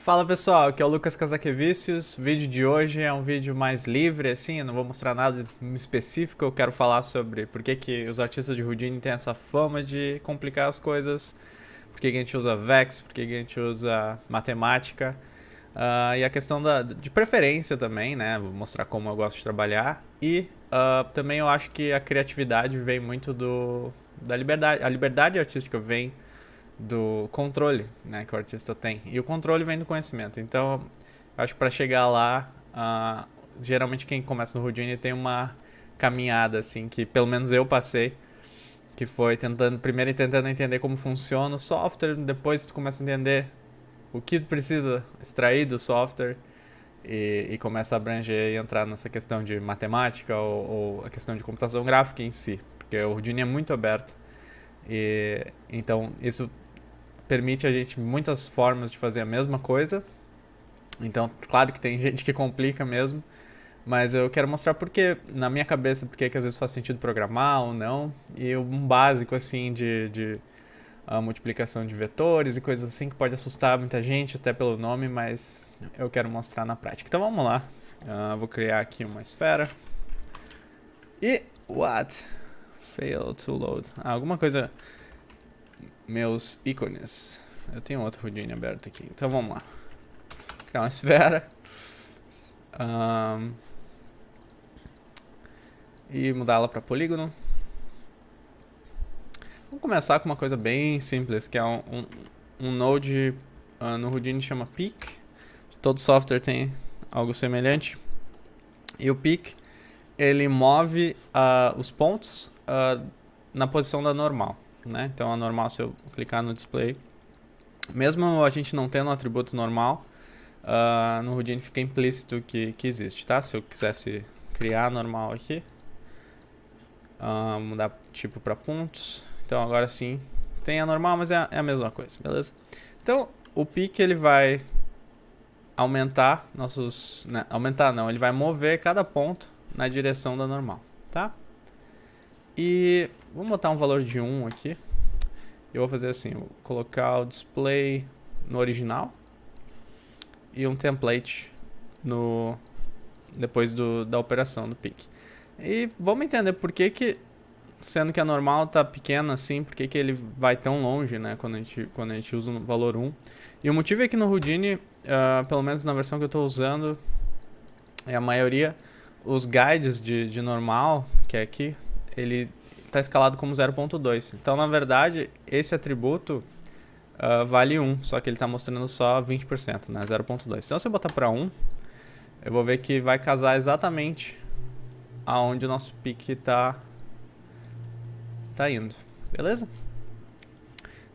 Fala pessoal, aqui é o Lucas Casaquevicius. O vídeo de hoje é um vídeo mais livre, assim, eu não vou mostrar nada específico. Eu quero falar sobre por que os artistas de Houdini têm essa fama de complicar as coisas, por que a gente usa Vex, por que a gente usa matemática, e a questão de preferência também, né? Vou mostrar como eu gosto de trabalhar. E também eu acho que a criatividade vem muito da liberdade, a liberdade artística vem do controle, né, que o artista tem. E o controle vem do conhecimento. Então, acho que para chegar lá, geralmente quem começa no Houdini tem uma caminhada assim que pelo menos eu passei, que foi primeiro tentando entender como funciona o software, depois tu começa a entender o que tu precisa extrair do software e começa a abranger e entrar nessa questão de matemática ou a questão de computação gráfica em si, porque o Houdini é muito aberto. E então isso permite a gente muitas formas de fazer a mesma coisa. Então, claro que tem gente que complica mesmo, mas eu quero mostrar porque, na minha cabeça, porque que às vezes faz sentido programar ou não, e um básico assim de multiplicação de vetores e coisas assim que pode assustar muita gente até pelo nome, mas eu quero mostrar na prática. Então vamos lá. Vou criar aqui uma esfera. E what? Fail to load. Alguma coisa. Meus ícones. Eu tenho outro Houdini aberto aqui. Então vamos lá. Criar uma esfera. E mudá-la para polígono. Vamos começar com uma coisa bem simples, que é um node no Houdini chama Peak. Todo software tem algo semelhante. E o Peak, ele move os pontos na posição da normal, né? Então a normal, se eu clicar no display, mesmo a gente não tendo um atributo normal, no Houdini fica implícito que existe, tá? Se eu quisesse criar normal aqui, mudar tipo para pontos, então agora sim tem a normal, mas é a mesma coisa, beleza? Então o peak ele vai aumentar nossos, né? Aumentar não, ele vai mover cada ponto na direção da normal, tá? E vamos botar um valor de 1 aqui. Eu vou fazer assim, vou colocar o display no original e um template depois da operação do pick. E vamos entender por que sendo que a normal tá pequena assim, por que ele vai tão longe, né, quando a gente usa o valor 1. E o motivo é que no Houdini, pelo menos na versão que eu estou usando, a maioria, os guides de normal, que é aqui, ele está escalado como 0.2. Então, na verdade, esse atributo vale 1, só que ele está mostrando só 20%, né? 0.2. Então, se eu botar para 1, eu vou ver que vai casar exatamente aonde o nosso pique tá indo. Beleza?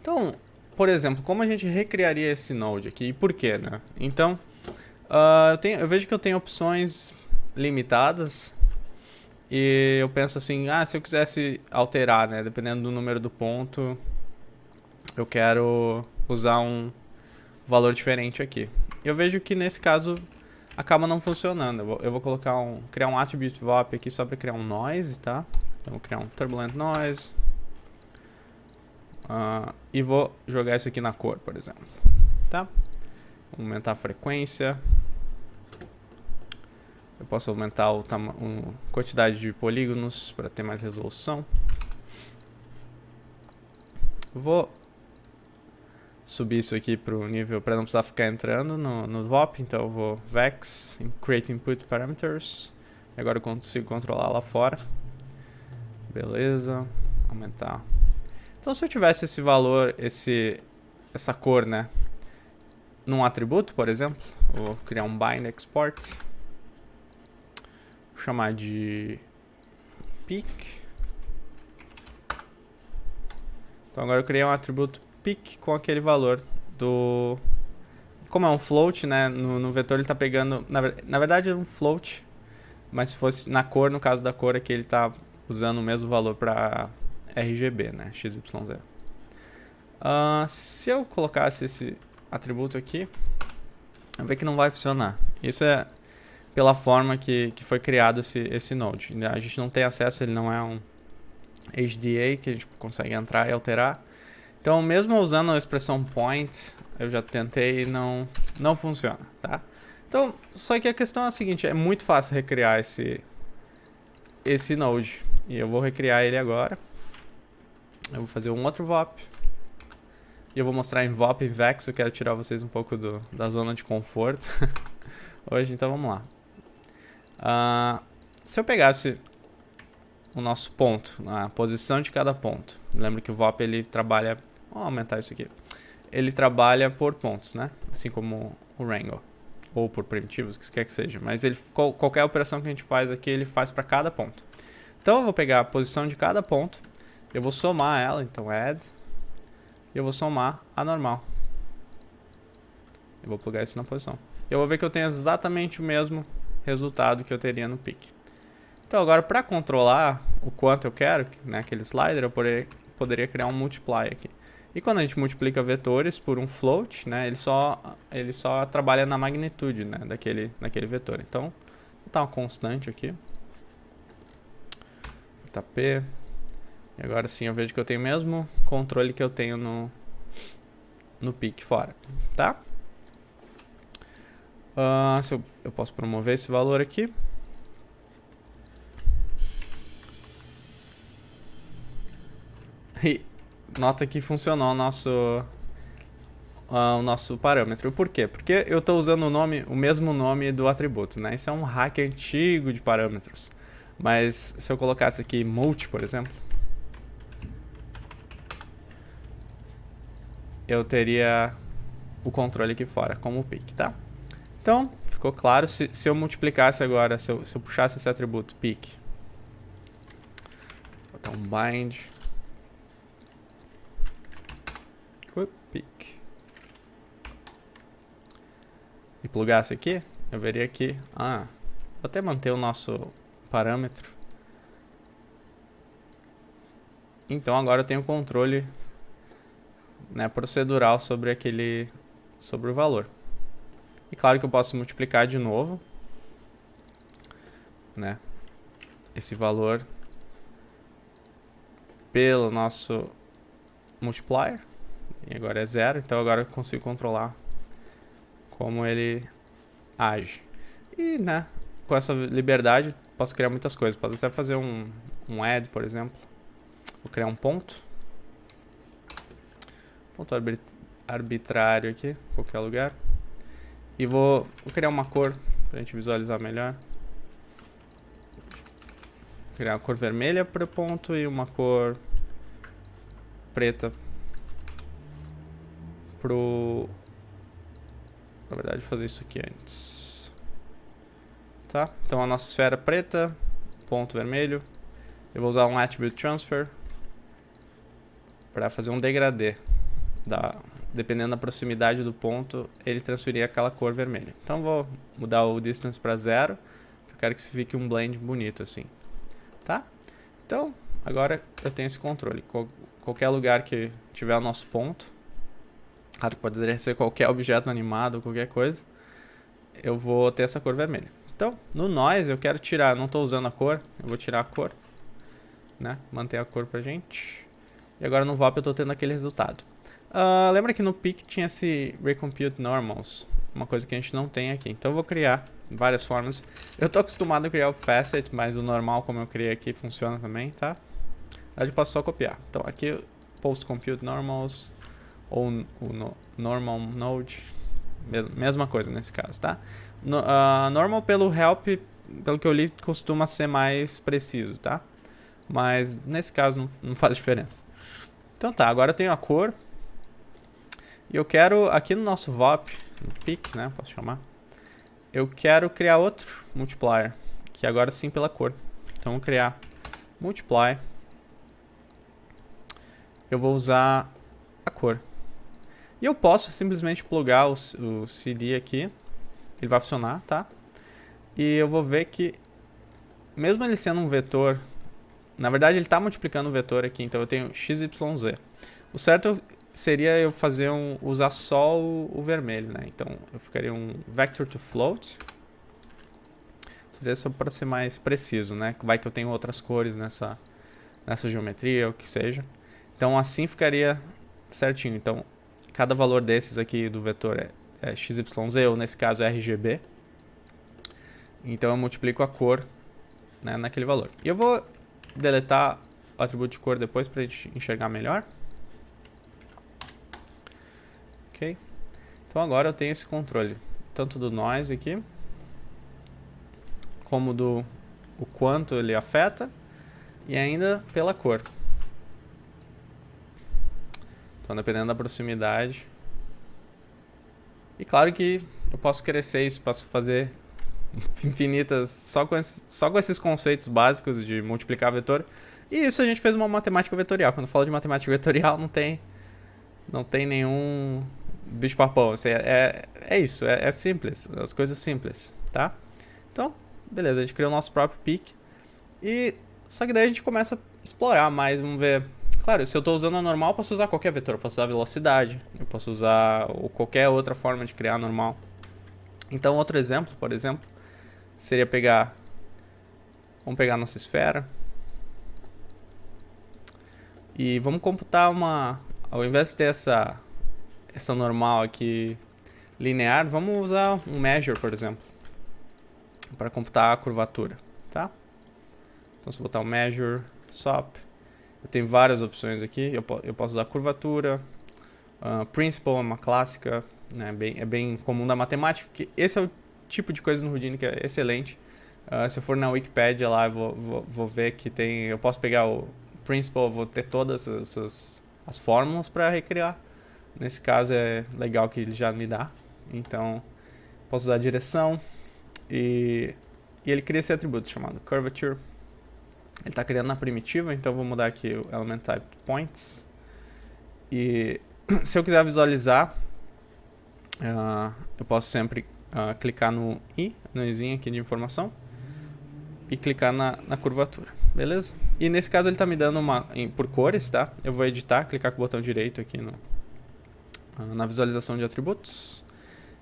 Então, por exemplo, como a gente recriaria esse node aqui e por quê, né? Então, eu vejo que eu tenho opções limitadas. E eu penso assim, se eu quisesse alterar, né, dependendo do número do ponto, eu quero usar um valor diferente aqui. Eu vejo que nesse caso acaba não funcionando. Eu vou criar um attribute VOP aqui só para criar um noise, tá? Então vou criar um turbulent noise. E vou jogar isso aqui na cor, por exemplo, tá? Vou aumentar a frequência. Eu posso aumentar a quantidade de polígonos para ter mais resolução. Vou subir isso aqui para o nível para não precisar ficar entrando no VOP. Então eu vou Vex, Create Input Parameters. E agora eu consigo controlar lá fora. Beleza. Aumentar. Então se eu tivesse esse valor, essa cor, né, num atributo, por exemplo, eu vou criar um bind export. Vou chamar de peak. Então agora eu criei um atributo peak com aquele valor do... Como é um float, né? No vetor ele está pegando... Na verdade é um float, mas se fosse na cor, no caso da cor aqui, ele está usando o mesmo valor para RGB, né? XYZ. Se eu colocasse esse atributo aqui, eu vou ver que não vai funcionar. Isso é pela forma que foi criado esse node. A gente não tem acesso, ele não é um HDA que a gente consegue entrar e alterar. Então, mesmo usando a expressão point, Eu já tentei e não funciona, tá? Então, só que a questão é a seguinte, é muito fácil recriar esse node. E eu vou recriar ele agora. Eu vou fazer um outro VOP. E eu vou mostrar em VOP e VEX, eu quero tirar vocês um pouco da zona de conforto hoje, então vamos lá. Se eu pegasse o nosso ponto, a posição de cada ponto, lembra que o VOP ele trabalha, vamos aumentar isso aqui, ele trabalha por pontos, né? Assim como o Wrangle, ou por primitivos, o que quer que seja, mas qualquer operação que a gente faz aqui, ele faz para cada ponto. Então eu vou pegar a posição de cada ponto, eu vou somar ela, então add, e eu vou somar a normal. Eu vou plugar isso na posição. Eu vou ver que eu tenho exatamente o mesmo resultado que eu teria no pick. Então agora para controlar o quanto eu quero, né, aquele slider, eu poderia criar um multiply aqui. E quando a gente multiplica vetores por um float, né, ele só trabalha na magnitude, né, daquele vetor. Então, vou botar uma constante aqui. Botar P. E agora sim eu vejo que eu tenho o mesmo controle que eu tenho no pick fora, tá? Eu posso promover esse valor aqui. E nota que funcionou o nosso parâmetro. Por quê? Porque eu estou usando o mesmo nome do atributo, né? Isso é um hack antigo de parâmetros. Mas se eu colocasse aqui multi, por exemplo, eu teria o controle aqui fora, como o pick, tá? Então, ficou claro. Se eu multiplicasse agora, se eu puxasse esse atributo pick, vou botar um bind pick e plugasse aqui, eu veria que, vou até manter o nosso parâmetro. Então agora eu tenho controle, né, procedural sobre o valor. E claro que eu posso multiplicar de novo, né, esse valor pelo nosso multiplier. E agora é 0, então agora eu consigo controlar como ele age. E, né, com essa liberdade, posso criar muitas coisas. Posso até fazer um add, por exemplo. Vou criar um ponto. Ponto arbitrário aqui, em qualquer lugar. E vou criar uma cor pra gente visualizar melhor. Vou criar uma cor vermelha para o ponto e uma cor preta na verdade, vou fazer isso aqui antes. Tá? Então a nossa esfera preta, ponto vermelho. Eu vou usar um attribute transfer para fazer um degradê. Dependendo da proximidade do ponto, ele transferir aquela cor vermelha. Então vou mudar o distance para 0. Eu quero que fique um blend bonito assim. Tá? Então, agora eu tenho esse controle. Qualquer lugar que tiver o nosso ponto, claro que poderia ser qualquer objeto animado ou qualquer coisa, eu vou ter essa cor vermelha. Então, no noise eu quero tirar, não estou usando a cor, eu vou tirar a cor, né? Manter a cor pra gente. E agora no VOP eu estou tendo aquele resultado. Lembra que no pick tinha esse recompute normals, uma coisa que a gente não tem aqui. Então eu vou criar várias formas. Eu estou acostumado a criar o facet, mas o normal como eu criei aqui funciona também, tá? Eu posso só copiar. Então aqui post compute normals ou o normal node, mesma coisa nesse caso, tá? Normal pelo help, pelo que eu li, costuma ser mais preciso, tá? Mas nesse caso não faz diferença. Então tá, agora eu tenho a cor. E eu quero, aqui no nosso VOP, no pick, né, posso chamar, eu quero criar outro multiplier, que agora sim pela cor. Então vou criar multiply. Eu vou usar a cor. E eu posso simplesmente plugar o CD aqui. Ele vai funcionar, tá? E eu vou ver que, mesmo ele sendo um vetor, na verdade ele está multiplicando o vetor aqui, então eu tenho XYZ. O certo seria eu usar só o vermelho, né? Então eu ficaria um vector to float. Seria só para ser mais preciso, né? Vai que eu tenho outras cores nessa geometria, ou o que seja. Então assim ficaria certinho. Então cada valor desses aqui do vetor é XYZ, ou nesse caso é RGB. Então eu multiplico a cor, né, naquele valor. E eu vou deletar o atributo de cor depois para a gente enxergar melhor. Ok? Então agora eu tenho esse controle, tanto do noise aqui, como do o quanto ele afeta, e ainda pela cor. Então dependendo da proximidade. E claro que eu posso crescer isso, posso fazer infinitas, só com esses conceitos básicos de multiplicar vetor. E isso a gente fez uma matemática vetorial. Quando eu falo de matemática vetorial, não tem nenhum bicho papão. Assim, é isso, é simples, as coisas simples, tá? Então, beleza, a gente criou o nosso próprio peak. E só que daí a gente começa a explorar mais, vamos ver. Claro, se eu estou usando a normal, eu posso usar qualquer vetor. Eu posso usar velocidade, eu posso usar qualquer outra forma de criar normal. Então, outro exemplo, por exemplo, seria pegar... Vamos pegar a nossa esfera. E vamos computar uma... Ao invés de ter essa normal aqui linear, vamos usar um measure, por exemplo, para computar a curvatura, tá? Então, se eu botar um measure, SOP, eu tenho várias opções aqui. Eu posso usar curvatura, principal é uma clássica, né? É bem comum da matemática, que esse é o tipo de coisa no Houdini que é excelente. Se eu for na Wikipedia lá, eu vou ver que tem... Eu posso pegar o principal, vou ter todas as fórmulas para recriar. Nesse caso é legal que ele já me dá. Então, posso usar a direção. E ele cria esse atributo chamado curvature. Ele está criando na primitiva, então eu vou mudar aqui o element type points. E se eu quiser visualizar, eu posso sempre clicar no izinho aqui de informação e clicar na curvatura, beleza? E nesse caso ele está me dando por cores, tá? Eu vou editar, clicar com o botão direito aqui na visualização de atributos.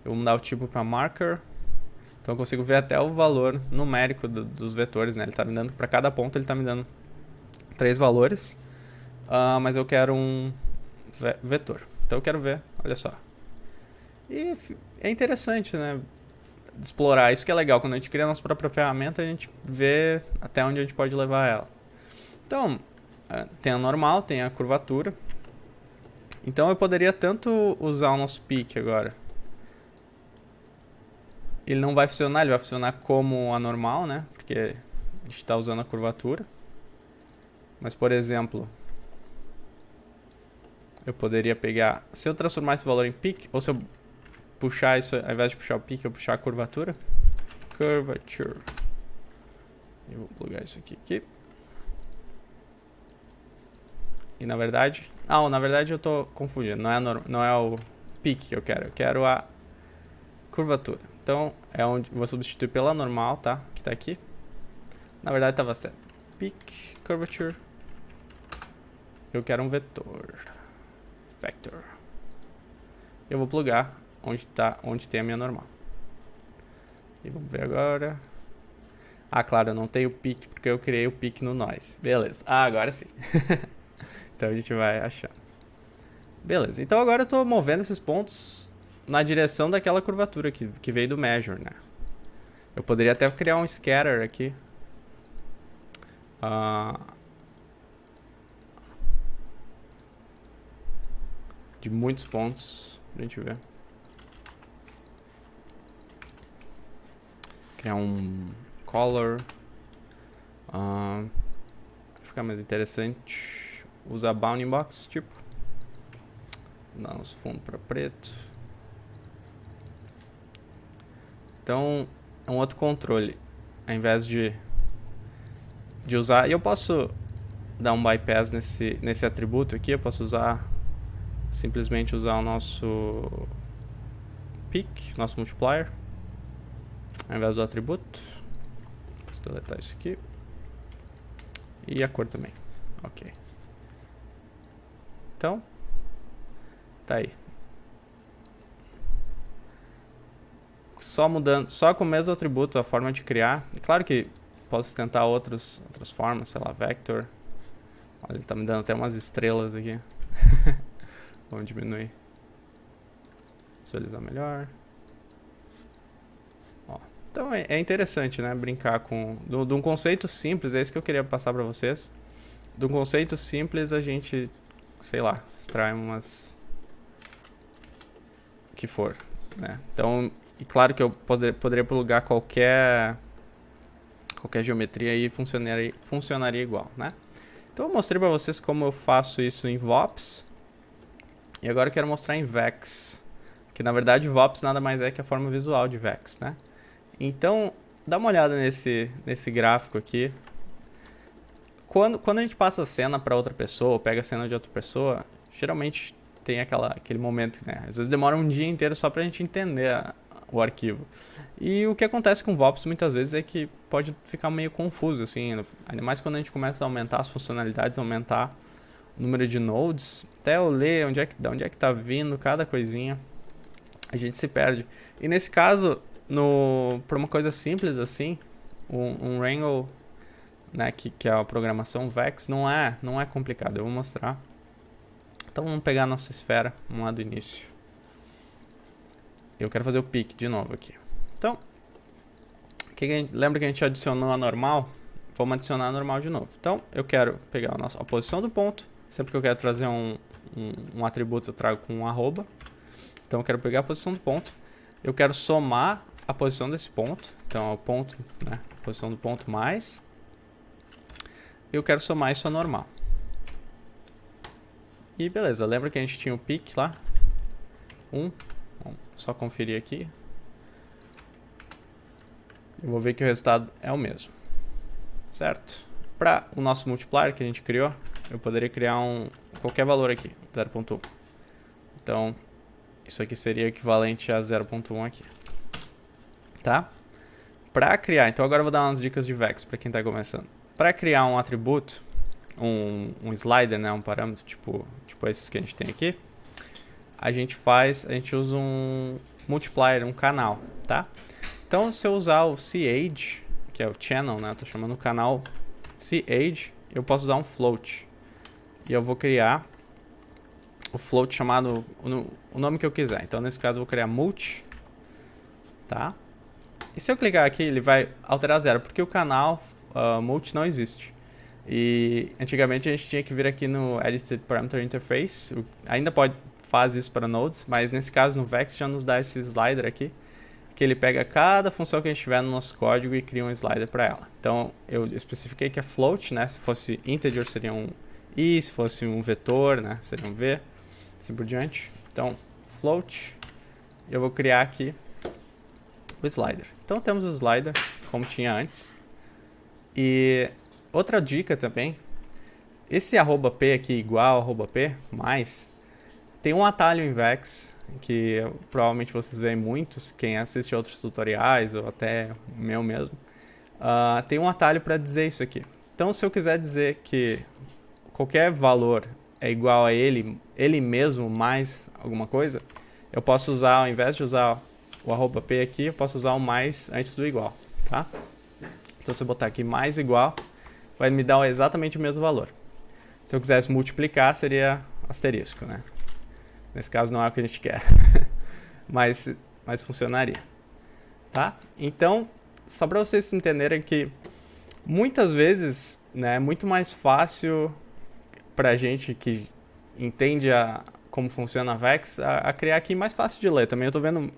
Eu vou mudar o tipo para marker. Então eu consigo ver até o valor numérico dos vetores, né? Ele está me dando, para cada ponto ele está me dando 3 valores. Mas eu quero um vetor. Então eu quero ver, olha só. E é interessante, né? Explorar, isso que é legal. Quando a gente cria a nossa própria ferramenta, a gente vê até onde a gente pode levar ela. Então, tem a normal, tem a curvatura. Então eu poderia tanto usar o nosso peak agora. Ele não vai funcionar, ele vai funcionar como a normal, né? Porque a gente está usando a curvatura. Mas, por exemplo, eu poderia pegar... Se eu transformar esse valor em peak, ou se eu puxar isso, ao invés de puxar o peak, eu puxar a curvatura. Curvature. Eu vou plugar isso aqui. E na verdade... na verdade eu tô confundindo. Não é o peak que eu quero a curvatura. Então, é onde eu vou substituir pela normal, tá? Que tá aqui. Na verdade, estava certo. Peak, curvature. Eu quero um vetor. Vector. Eu vou plugar onde tem a minha normal. E vamos ver agora. Claro, eu não tenho peak porque eu criei o peak no noise. Beleza. Agora sim. Então a gente vai achar. Beleza. Então agora eu tô movendo esses pontos na direção daquela curvatura que veio do measure, né? Eu poderia até criar um scatter aqui. De muitos pontos, pra gente ver. Criar um color. Vai ficar mais interessante. Usar bounding box, tipo. Dar uns fundos para preto. Então, é um outro controle. Ao invés de usar... E eu posso dar um bypass nesse atributo aqui. Eu posso simplesmente usar o nosso peak, nosso multiplier, ao invés do atributo. Posso deletar isso aqui. E a cor também. Ok. Então, tá aí. Só com o mesmo atributo, a forma de criar. Claro que posso tentar outras formas, sei lá, vector. Olha, ele tá me dando até umas estrelas aqui. Vamos diminuir. visualizar melhor. Ó, então é interessante, né, brincar com de um conceito simples, é isso que eu queria passar para vocês. De um conceito simples a gente, sei lá, extrai umas que for, né? Então, e claro que eu poderia plugar qualquer geometria e funcionaria igual, né? Então eu mostrei para vocês como eu faço isso em VOPs. E agora eu quero mostrar em Vex. Que na verdade VOPs nada mais é que a forma visual de Vex, né? Então, dá uma olhada nesse gráfico aqui. Quando a gente passa a cena para outra pessoa, ou pega a cena de outra pessoa, geralmente tem aquele momento, né? Às vezes demora um dia inteiro só pra gente entender o arquivo. E o que acontece com VOPs muitas vezes é que pode ficar meio confuso, assim, ainda mais quando a gente começa a aumentar as funcionalidades, aumentar o número de nodes, até eu ler de onde é que tá vindo cada coisinha, a gente se perde. E nesse caso, por uma coisa simples assim, um wrangle, né, que é a programação Vex, não é complicado, eu vou mostrar. Então vamos pegar a nossa esfera, vamos lá do início. Eu quero fazer o pick de novo aqui. Então, lembra que a gente adicionou a normal? Vamos adicionar a normal de novo. Então, eu quero pegar a posição do ponto. Sempre que eu quero trazer um atributo, eu trago com um arroba. Então, eu quero pegar a posição do ponto. Eu quero somar a posição desse ponto. Então, é o ponto, né? A posição do ponto mais. Eu quero somar isso a normal. E beleza, lembra que a gente tinha o pick lá? Vamos só conferir aqui. Eu vou ver que o resultado é o mesmo. Certo? Para o nosso multiplier que a gente criou, eu poderia criar qualquer valor aqui, 0.1. Então, isso aqui seria equivalente a 0.1 aqui. Tá? Para criar, então agora eu vou dar umas dicas de Vex para quem está começando. Para criar um atributo, um slider, né, um parâmetro tipo esses que a gente tem aqui, a gente usa um multiplier, um canal, tá? Então, se eu usar o CAge, que é o channel, né, eu tô chamando o canal CAge, eu posso usar um float. E eu vou criar o float chamado o nome que eu quiser. Então, nesse caso, eu vou criar multi, tá? E se eu clicar aqui, ele vai alterar 0, porque o canal multi não existe. E antigamente a gente tinha que vir aqui no Edited Parameter Interface, ainda faz isso para nodes, mas nesse caso no Vex já nos dá esse slider aqui, que ele pega cada função que a gente tiver no nosso código e cria um slider para ela. Então eu especifiquei que é float, né? Se fosse integer seria um i, se fosse um vetor, né, seria um v, assim por diante. Então float, eu vou criar aqui o slider. Então temos o slider como tinha antes. E outra dica também, esse @p aqui igual @p mais, tem um atalho em Vex, que provavelmente vocês veem muitos, quem assiste outros tutoriais ou até o meu mesmo, tem um atalho para dizer isso aqui. Então se eu quiser dizer que qualquer valor é igual a ele mesmo mais alguma coisa, eu posso usar, ao invés de usar o @p aqui, eu posso usar o mais antes do igual, tá? Então se eu botar aqui mais igual, vai me dar exatamente o mesmo valor. Se eu quisesse multiplicar, seria asterisco, né? Nesse caso não é o que a gente quer, mas funcionaria, tá? Então, só para vocês entenderem que muitas vezes, né, é muito mais fácil pra gente que entende como funciona a Vex, a criar aqui mais fácil de ler. Também eu tô vendo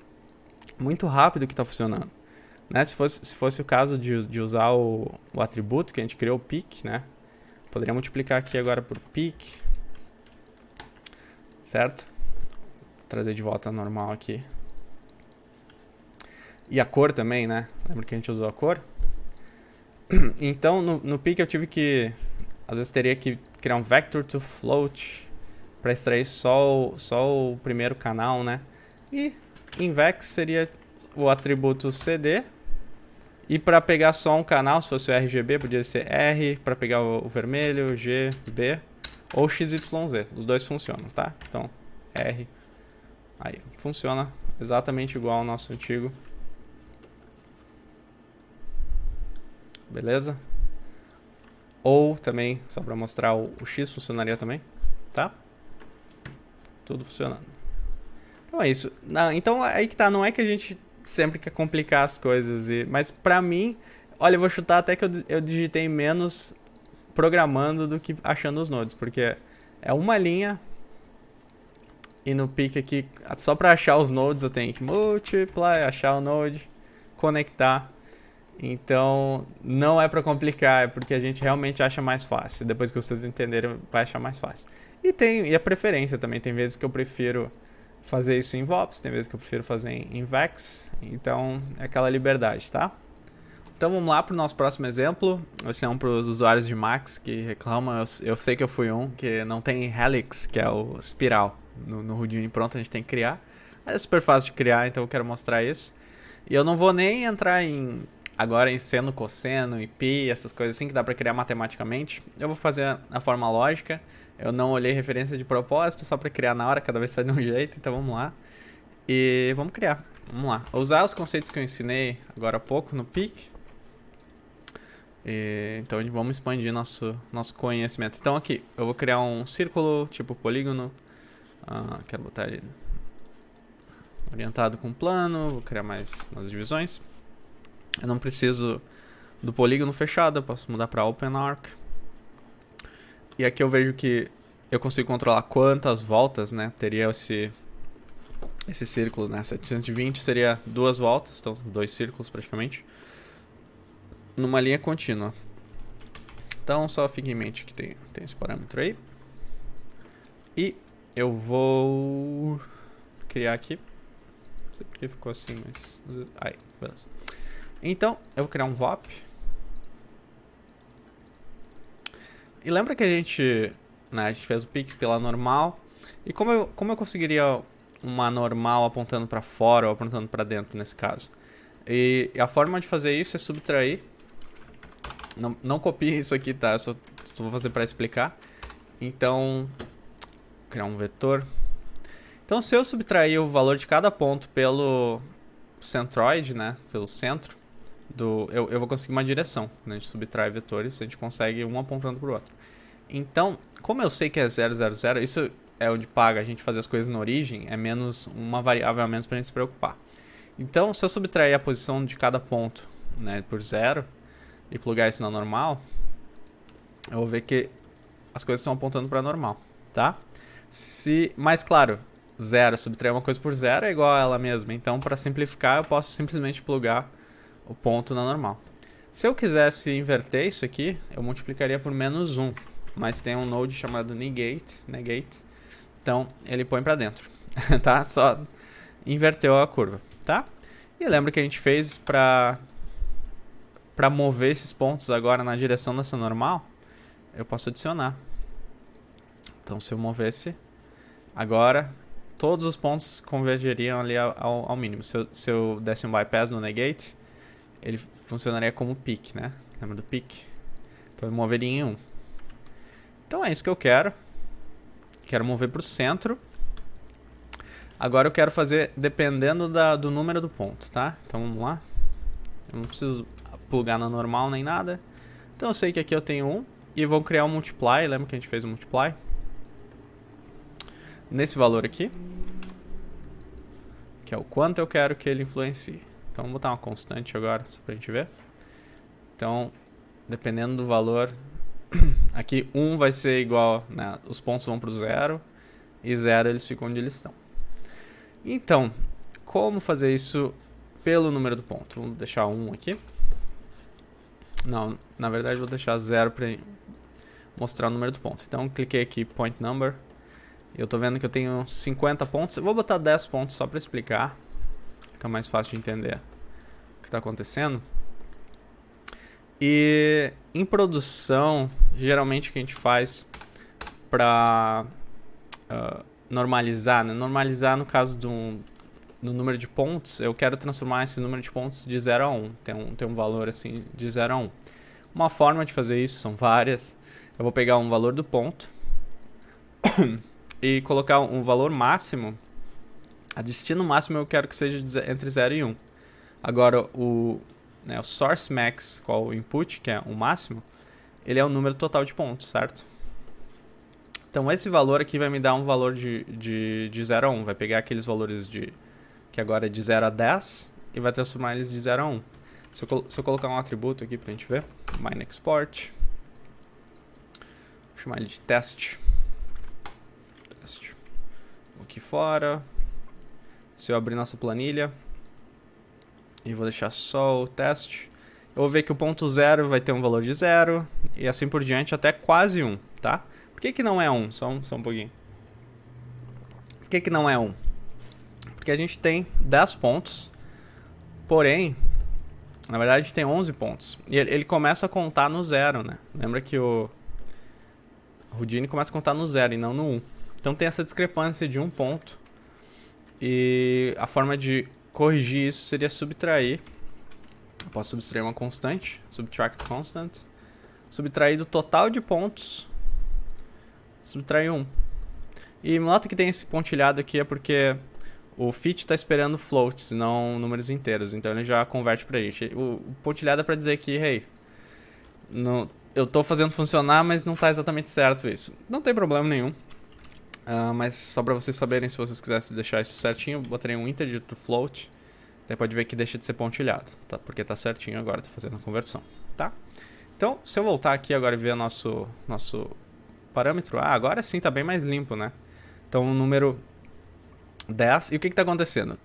muito rápido que tá funcionando. Né? Se fosse o caso de usar o atributo que a gente criou, o pick, né? Poderia multiplicar aqui agora por pick, certo? Vou trazer de volta a normal aqui. E a cor também, né? Lembra que a gente usou a cor? Então, no pick eu tive que, às vezes teria que criar um vector to float para extrair só o primeiro canal, né? E em Vex seria o atributo CD. E para pegar só um canal, se fosse o RGB, podia ser R, para pegar o vermelho, G, B, ou XYZ. Os dois funcionam, tá? Então, R. Aí, funciona exatamente igual ao nosso antigo. Beleza? Ou também, só para mostrar, o X funcionaria também, tá? Tudo funcionando. Então Então é isso. Não, então aí que tá, não é que a gente sempre quer complicar as coisas, mas pra mim, olha, eu vou chutar até que eu digitei menos programando do que achando os nodes, porque é uma linha e no pick aqui, só pra achar os nodes eu tenho que multiply, achar o node, conectar. Então, não é pra complicar, é porque a gente realmente acha mais fácil. Depois que vocês entenderem, vai achar mais fácil. E a preferência também. Tem vezes que eu prefiro fazer isso em VOPs, tem vezes que eu prefiro fazer em VEX. Então, é aquela liberdade, tá? Então, vamos lá pro nosso próximo exemplo. Esse é um pros usuários de Macs que reclamam. Eu sei que eu fui um, que não tem Helix, que é o espiral. No Houdini pronto, a gente tem que criar. É super fácil de criar, então eu quero mostrar isso. E eu não vou nem entrar agora em seno, cosseno e pi, essas coisas assim que dá pra criar matematicamente. Eu vou fazer a forma lógica. Eu não olhei referência de propósito, só pra criar na hora, cada vez sai de um jeito, então vamos lá. E vamos criar, vamos lá. Usar os conceitos que eu ensinei agora há pouco no PIC. Então vamos expandir nosso conhecimento. Então aqui, eu vou criar um círculo tipo polígono. Quero botar ele orientado com plano, vou criar mais umas divisões. Eu não preciso do polígono fechado, eu posso mudar para OpenArc. E aqui eu vejo que eu consigo controlar quantas voltas, né, teria esse círculo, né? 720 seria 2 voltas, então 2 círculos praticamente, numa linha contínua. Então só fique em mente que tem esse parâmetro aí. E eu vou criar aqui. Não sei porque ficou assim, mas... Aí, beleza. Então, eu vou criar um VOP. E lembra que a gente fez o Pix pela normal. E como eu conseguiria uma normal apontando para fora ou apontando para dentro nesse caso? E a forma de fazer isso é subtrair. Não copie isso aqui, tá? Eu só vou fazer para explicar. Então, vou criar um vetor. Então, se eu subtrair o valor de cada ponto pelo centroide, né? Pelo centro, eu vou conseguir uma direção. Quando a gente subtrai vetores, a gente consegue um apontando para o outro. Então, como eu sei que é 0, 0, 0, isso é onde paga a gente fazer as coisas na origem, é menos uma variável a menos para a gente se preocupar. Então, se eu subtrair a posição de cada ponto, né, por 0 e plugar isso na normal, eu vou ver que as coisas estão apontando para normal, tá? Mas claro, 0, subtrair uma coisa por 0 é igual a ela mesma. Então, para simplificar, eu posso simplesmente plugar o ponto na normal. Se eu quisesse inverter isso aqui, eu multiplicaria por menos 1. Mas tem um node chamado negate. Então, ele põe para dentro. Tá? Só inverteu a curva, tá? E lembra que a gente fez para mover esses pontos agora na direção dessa normal, eu posso adicionar. Então, se eu movesse agora, todos os pontos convergeriam ali ao mínimo. Se eu desse um bypass no negate, ele funcionaria como pick, né? Lembra do pick? Então eu moveria em 1. Então é isso que eu quero. Quero mover para o centro. Agora eu quero fazer dependendo do número do ponto, tá? Então vamos lá. Eu não preciso plugar na normal nem nada. Então eu sei que aqui eu tenho 1. E vou criar um multiply. Lembra que a gente fez um multiply? Nesse valor aqui. Que é o quanto eu quero que ele influencie. Então vamos botar uma constante agora, só pra gente ver. Então, dependendo do valor, aqui 1 vai ser igual, né, os pontos vão pro 0, e 0 eles ficam onde eles estão. Então, como fazer isso pelo número do ponto? Vamos deixar 1 aqui. Não, na verdade vou deixar 0 para mostrar o número do ponto. Então, cliquei aqui, point number. Eu tô vendo que eu tenho 50 pontos. Eu vou botar 10 pontos só para explicar. Fica mais fácil de entender o que está acontecendo. E em produção, geralmente o que a gente faz para normalizar, né? Normalizar no caso do número de pontos, eu quero transformar esse número de pontos de 0 a 1. Tem um valor assim de 0 a 1. Uma forma de fazer isso, são várias. Eu vou pegar um valor do ponto e colocar um valor máximo. A destino máximo eu quero que seja entre 0 e 1. Agora, o source max, qual o input, que é o máximo, ele é o número total de pontos, certo? Então esse valor aqui vai me dar um valor de 0 a 1. Vai pegar aqueles valores que agora é de 0 a 10 e vai transformar eles de 0 a 1. Se eu colocar um atributo aqui pra gente ver, MineExport, vou chamar ele de teste. Aqui fora. Se eu abrir nossa planilha e vou deixar só o teste, eu vou ver que o ponto 0 vai ter um valor de 0 e assim por diante até quase 1, tá? Por que não é 1? Só um pouquinho. Por que não é 1? Porque a gente tem 10 pontos, porém, na verdade a gente tem 11 pontos. E ele começa a contar no 0, né? Lembra que o Houdini começa a contar no 0 e não no 1. Então tem essa discrepância de 1 ponto. E a forma de corrigir isso seria subtrair. Eu posso subtrair uma constante, subtract constant, subtrair do total de pontos, subtrair 1. E nota que tem esse pontilhado aqui é porque o fit está esperando floats, não números inteiros, então ele já converte pra gente. O pontilhado é pra dizer que, hey, eu estou fazendo funcionar, mas não está exatamente certo isso. Não tem problema nenhum. Mas só para vocês saberem, se vocês quisessem deixar isso certinho, eu botaria um integer to float. Daí pode ver que deixa de ser pontilhado, tá? Porque tá certinho agora, tá fazendo a conversão, tá? Então, se eu voltar aqui agora e ver nosso parâmetro, agora sim tá bem mais limpo, né? Então, o número 10, e o que tá acontecendo?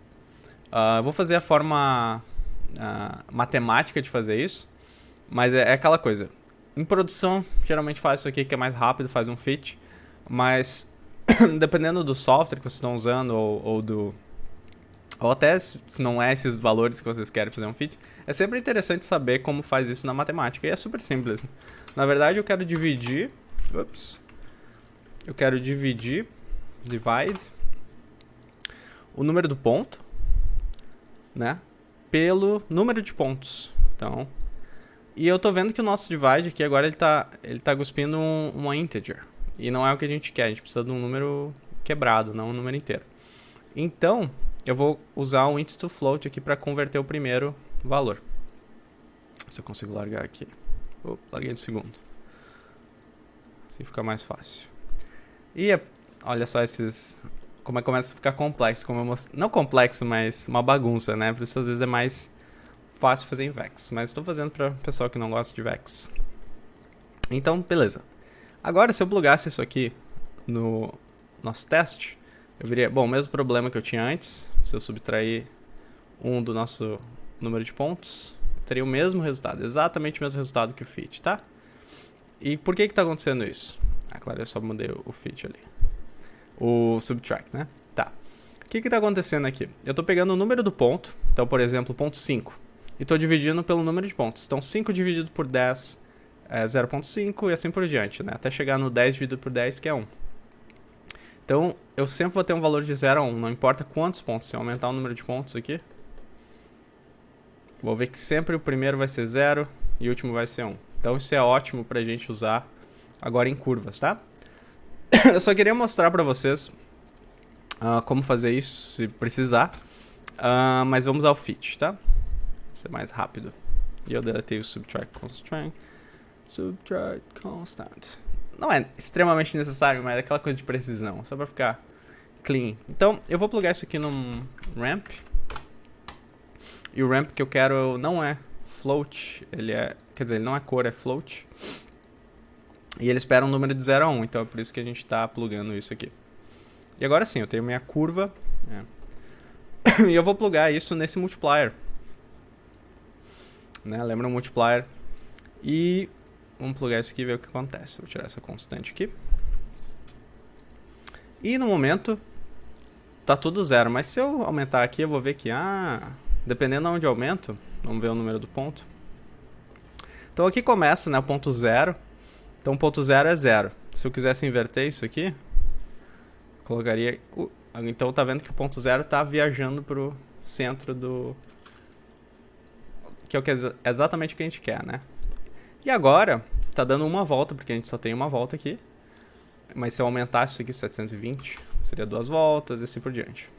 Eu vou fazer a forma matemática de fazer isso, mas é aquela coisa. Em produção, geralmente faz isso aqui que é mais rápido, faz um fit, mas dependendo do software que vocês estão usando ou até se não é esses valores que vocês querem fazer um fit, é sempre interessante saber como faz isso na matemática, e é super simples. Na verdade, eu quero dividir, divide, o número do ponto, né, pelo número de pontos. Então, e eu tô vendo que o nosso divide aqui agora ele tá cuspindo uma integer. E não é o que a gente quer, a gente precisa de um número quebrado, não um número inteiro. Então, eu vou usar o int to float aqui para converter o primeiro valor. Se eu consigo largar aqui. Larguei no segundo. Assim fica mais fácil. E olha só como é que começa a ficar complexo. Não complexo, mas uma bagunça, né? Por isso às vezes é mais fácil fazer em Vex. Mas estou fazendo para pessoal que não gosta de Vex. Então, beleza. Agora, se eu plugasse isso aqui no nosso teste, eu veria, bom, o mesmo problema que eu tinha antes. Se eu subtrair 1 do nosso número de pontos, teria o mesmo resultado, exatamente o mesmo resultado que o fit, tá? E por que tá acontecendo isso? Claro, eu só mudei o fit ali. O subtract, né? Tá. O que tá acontecendo aqui? Eu tô pegando o número do ponto, então, por exemplo, ponto 5, e tô dividindo pelo número de pontos. Então, 5 dividido por 10 é 0.5 e assim por diante, né? Até chegar no 10 dividido por 10, que é 1. Então, eu sempre vou ter um valor de 0 a 1, não importa quantos pontos. Se eu aumentar o número de pontos aqui, vou ver que sempre o primeiro vai ser 0 e o último vai ser 1. Então, isso é ótimo pra gente usar agora em curvas, tá? Eu só queria mostrar pra vocês como fazer isso, se precisar. Mas vamos ao fit, tá? Vai ser mais rápido. E eu deletei o subtract constraint. Subtract constant. Não é extremamente necessário, mas é aquela coisa de precisão, só pra ficar clean. Então, eu vou plugar isso aqui num ramp. E o ramp que eu quero não é float, quer dizer, ele não é cor, é float. E ele espera um número de 0 a 1, então é por isso que a gente tá plugando isso aqui. E agora sim, eu tenho minha curva. E eu vou plugar isso nesse multiplier. Né? Lembra o multiplier? E vamos plugar isso aqui e ver o que acontece. Vou tirar essa constante aqui. E no momento tá tudo 0, mas se eu aumentar aqui eu vou ver que, dependendo de onde eu aumento, vamos ver o número do ponto. Então aqui começa, né, o ponto 0. Então o ponto 0 é 0. Se eu quisesse inverter isso aqui, colocaria... então tá vendo que o ponto 0 tá viajando pro centro do... que é exatamente o que a gente quer, né? E agora, tá dando uma volta, porque a gente só tem uma volta aqui. Mas se eu aumentasse isso aqui, 720, seria 2 voltas e assim por diante.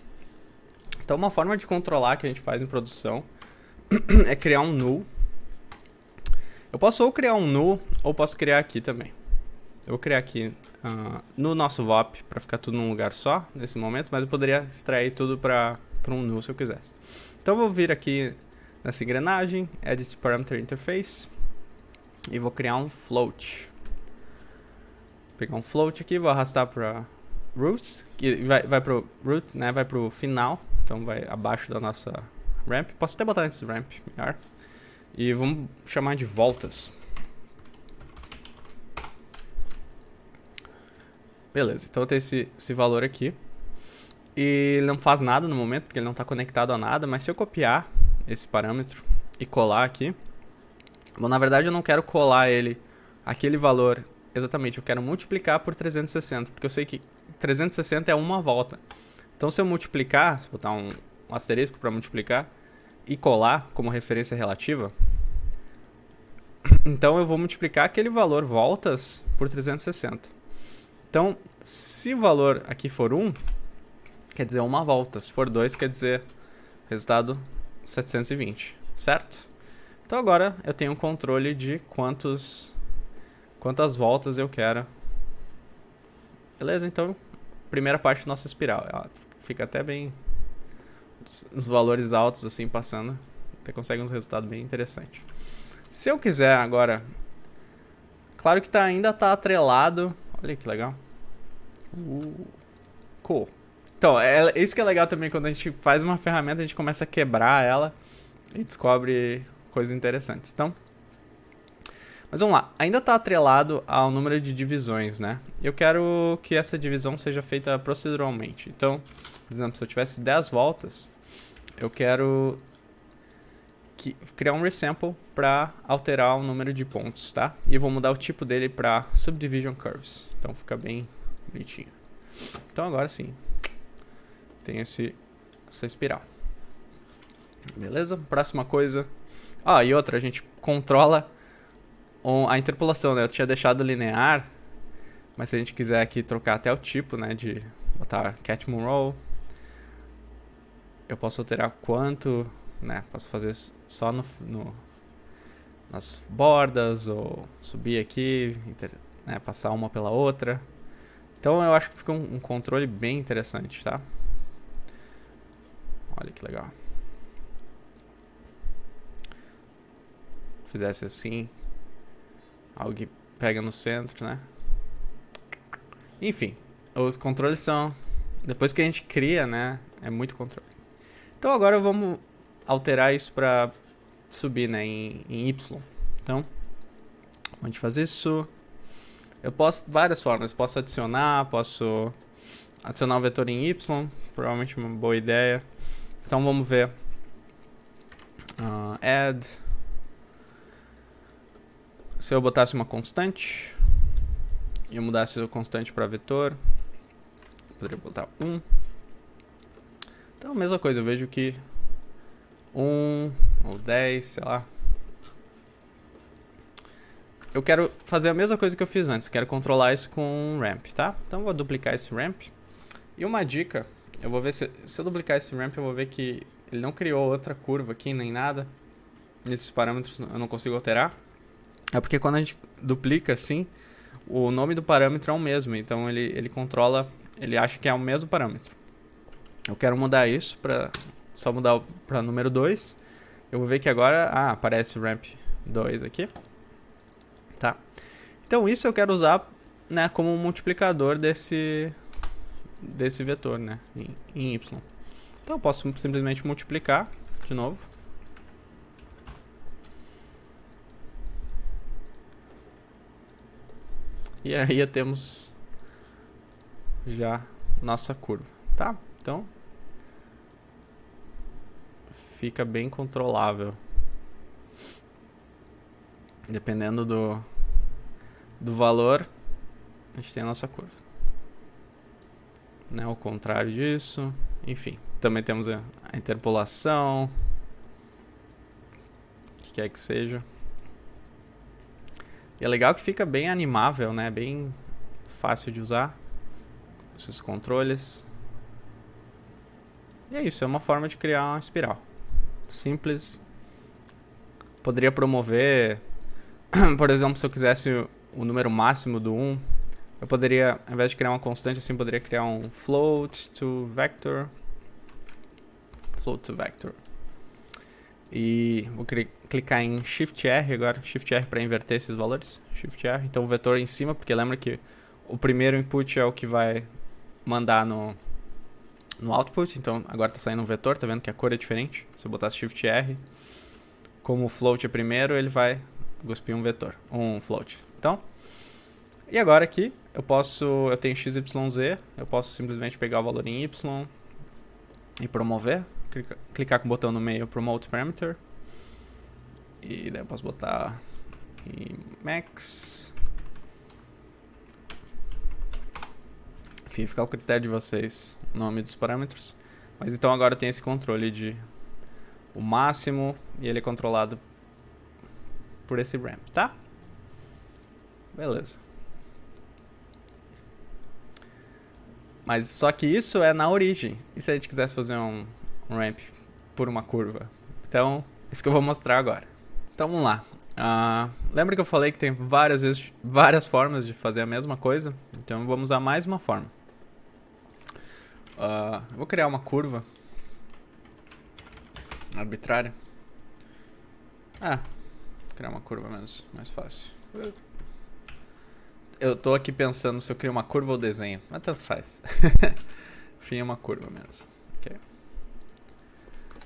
Então uma forma de controlar que a gente faz em produção é criar um null. Eu posso ou criar um null, ou posso criar aqui também. Eu vou criar aqui no nosso VOP para ficar tudo num lugar só nesse momento, mas eu poderia extrair tudo para um null se eu quisesse. Então eu vou vir aqui nessa engrenagem, Edit Parameter Interface, e vou criar um float. Vou pegar um float aqui, vou arrastar para root, que vai para o root, né? Vai para o final, então vai abaixo da nossa ramp. Posso até botar nesse ramp, melhor. E vamos chamar de voltas. Beleza, então eu tenho esse valor aqui. E ele não faz nada no momento, porque ele não está conectado a nada. Mas se eu copiar esse parâmetro e colar aqui... Bom, na verdade eu não quero colar ele, aquele valor exatamente. Eu quero multiplicar por 360, porque eu sei que 360 é uma volta. Então se eu multiplicar, se eu botar um asterisco para multiplicar e colar como referência relativa... Então eu vou multiplicar aquele valor voltas por 360. Então, se o valor aqui for 1, quer dizer uma volta. Se for 2, quer dizer resultado 720, certo? Então agora eu tenho um controle de quantas voltas eu quero. Beleza? Então, primeira parte da nossa espiral. Ela fica até bem... Os valores altos assim passando. Até consegue uns resultados bem interessantes. Se eu quiser agora... Claro que ainda está atrelado... Olha que legal. Cool. Então, isso que é legal também, quando a gente faz uma ferramenta, a gente começa a quebrar ela e descobre coisas interessantes. Então, mas vamos lá. Ainda está atrelado ao número de divisões, né? Eu quero que essa divisão seja feita proceduralmente. Então, por exemplo, se eu tivesse 10 voltas, eu quero criar um resample para alterar o número de pontos, tá? E eu vou mudar o tipo dele para Subdivision Curves. Então fica bem bonitinho. Então agora sim, tem essa espiral. Beleza? Próxima coisa. E outra, a gente controla a interpolação, né? Eu tinha deixado linear, mas se a gente quiser aqui trocar até o tipo, né? De botar Cat Monroe, eu posso alterar quanto... Né, posso fazer só nas bordas ou subir aqui, né, passar uma pela outra. Então eu acho que fica um controle bem interessante, tá? Olha que legal. Fizesse assim, algo que pega no centro, né? Enfim, os controles são... Depois que a gente cria, né, é muito controle. Então agora vamos alterar isso para subir, né, em Y. Então, vamos fazer isso. Eu posso, várias formas, posso adicionar o vetor em Y, provavelmente uma boa ideia. Então vamos ver. Add. Se eu botasse uma constante e eu mudasse a constante para vetor, eu poderia botar 1. Então a mesma coisa, eu vejo que 1 ou 10, sei lá. Eu quero fazer a mesma coisa que eu fiz antes. Quero controlar isso com um ramp, tá? Então eu vou duplicar esse ramp. E uma dica, eu vou ver se eu duplicar esse ramp, eu vou ver que ele não criou outra curva aqui, nem nada. Nesses parâmetros eu não consigo alterar. É porque quando a gente duplica assim, o nome do parâmetro é o mesmo. Então ele controla, ele acha que é o mesmo parâmetro. Eu quero mudar isso para... Só mudar para número 2. Eu vou ver que agora aparece o ramp 2 aqui. Tá? Então isso eu quero usar, né, como um multiplicador desse vetor, né, em Y. Então eu posso simplesmente multiplicar de novo. E aí temos já nossa curva, tá? Então fica bem controlável. Dependendo do valor, a gente tem a nossa curva. Né, o contrário disso, enfim. Também temos a interpolação, o que quer que seja. E é legal que fica bem animável, né? Bem fácil de usar esses controles. E é isso, é uma forma de criar uma espiral. Simples. Poderia promover, por exemplo, se eu quisesse o número máximo do 1, eu poderia, ao invés de criar uma constante assim, poderia criar um float to vector. Float to vector. E vou clicar em Shift R agora. Shift R para inverter esses valores. Shift R. Então o vetor em cima, porque lembra que o primeiro input é o que vai mandar no output. Então agora está saindo um vetor, tá vendo que a cor é diferente. Se eu botar Shift R, como o float é primeiro, ele vai cuspir um vetor, um float. Então, e agora aqui eu tenho XYZ, eu posso simplesmente pegar o valor em Y e promover. Clicar com o botão no meio, Promote Parameter. E daí eu posso botar em Max. Enfim, fica ao critério de vocês o nome dos parâmetros. Mas então agora tem esse controle de o máximo e ele é controlado por esse ramp, tá? Beleza. Mas só que isso é na origem. E se a gente quisesse fazer um ramp por uma curva? Então, isso que eu vou mostrar agora. Então vamos lá. Lembra que eu falei que tem várias formas de fazer a mesma coisa? Então vamos usar mais uma forma. Eu vou criar uma curva arbitrária. Vou criar uma curva mesmo, mais fácil. Eu tô aqui pensando se eu crio uma curva ou desenho, mas tanto faz. Enfim, é uma curva mesmo. Okay.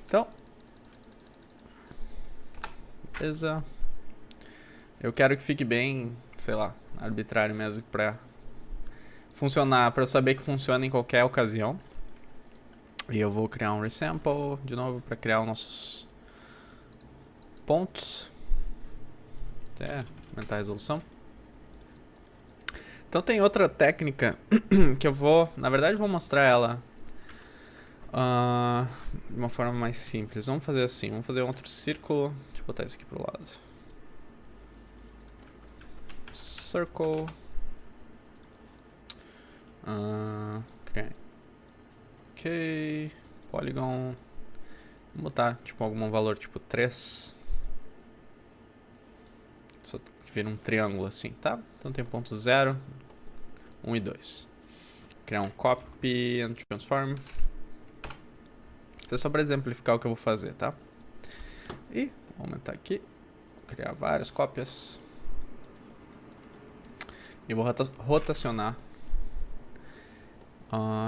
Então, beleza. Eu quero que fique bem, sei lá, arbitrário mesmo, pra funcionar, pra eu saber que funciona em qualquer ocasião. E eu vou criar um resample de novo pra criar os nossos pontos. Até aumentar a resolução. Então tem outra técnica que eu vou, na verdade vou mostrar ela de uma forma mais simples. Vamos fazer assim, vamos fazer um outro círculo. Deixa eu botar isso aqui pro lado. Circle. Ok. Polygon. Vou botar tipo algum valor tipo 3. Só vira um triângulo assim, tá? Então tem ponto 0, 1 e 2. Criar um copy and transform. Então é só para exemplificar o que eu vou fazer, tá? E vou aumentar aqui. Criar várias cópias. E vou rotacionar